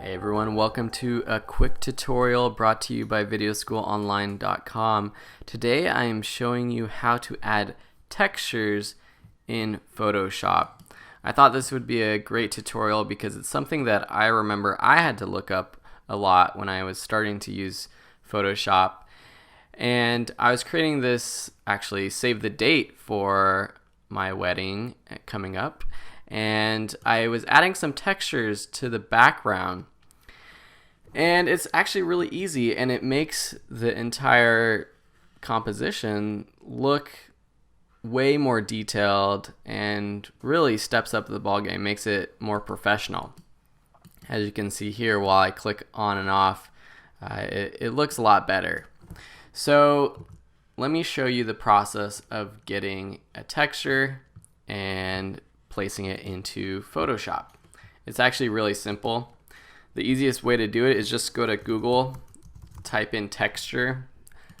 Hey everyone, welcome to a quick tutorial brought to you by videoschoolonline.com. Today I am showing you how to add textures in Photoshop. I thought this would be a great tutorial because it's something that I remember I had to look up a lot when I was starting to use Photoshop. And I was creating this, actually save the date for my wedding coming up. And I was adding some textures to the background, and it's actually really easy, and it makes the entire composition look way more detailed and really steps up the ballgame, makes it more professional. As you can see here, while I click on and off, it looks a lot better. So let me show you the process of getting a texture and placing it into Photoshop. It's actually really simple. The easiest way to do it is just go to Google, type in texture,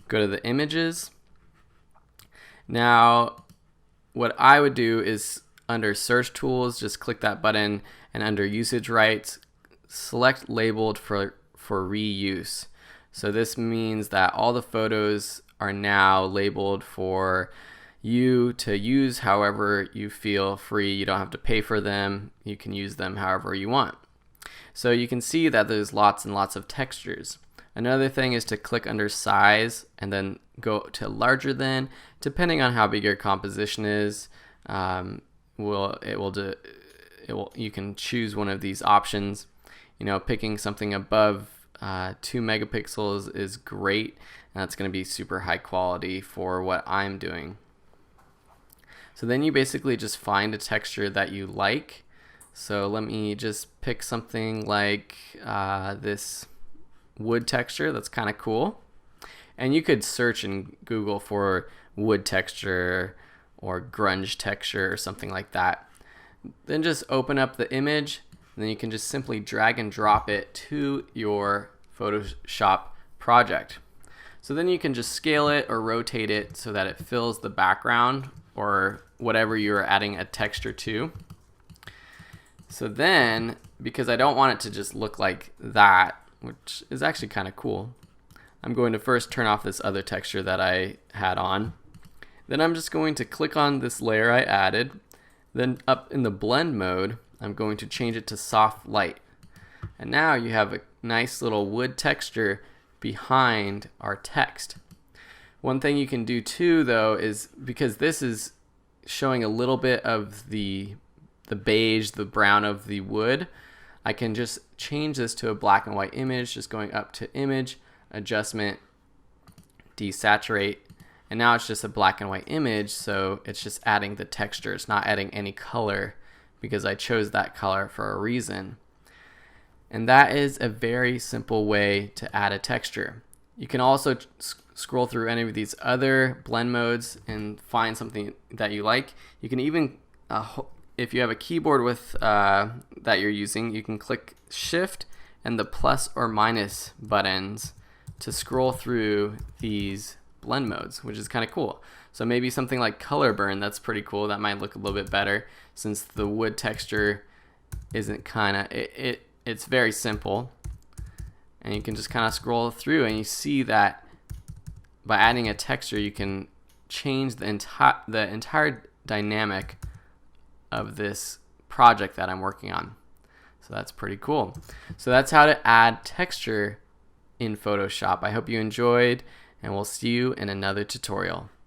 go to the images. Now, what I would do is under search tools, just click that button, and under usage rights, select labeled for reuse. So this means that all the photos are now labeled for you to use however you feel free. You don't have to pay for them. You can use them however you want. So you can see that there's lots and lots of textures. Another thing is to click under size and then go to larger than. Depending on how big your composition is, you can choose one of these options. You know, picking something above 2 megapixels is great, and that's going to be super high quality for what I'm doing. So then you basically just find a texture that you like. So let me just pick something like this wood texture that's kind of cool. And you could search in Google for wood texture or grunge texture or something like that. Then just open up the image, and then you can just simply drag and drop it to your Photoshop project. So then you can just scale it or rotate it so that it fills the background or whatever you're adding a texture to. So then, because I don't want it to just look like that, which is actually kind of cool, I'm going to first turn off this other texture that I had on. Then I'm just going to click on this layer I added. Then up in the blend mode, I'm going to change it to soft light. And now you have a nice little wood texture behind our text. One thing you can do too, though, is because this is showing a little bit of the beige, the brown of the wood, I can just change this to a black and white image, just going up to image, adjustment, desaturate, and now it's just a black and white image, so it's just adding the texture. It's not adding any color because I chose that color for a reason. And that is a very simple way to add a texture. You can also scroll through any of these other blend modes and find something that you like. You can even, if you have a keyboard with that you're using, you can click Shift and the plus or minus buttons to scroll through these blend modes, which is kind of cool. So maybe something like color burn, that's pretty cool. That might look a little bit better since the wood texture isn't it's very simple. And you can just kind of scroll through, and you see that by adding a texture, you can change the entire dynamic of this project that I'm working on. So that's pretty cool. So that's how to add texture in Photoshop. I hope you enjoyed, and we'll see you in another tutorial.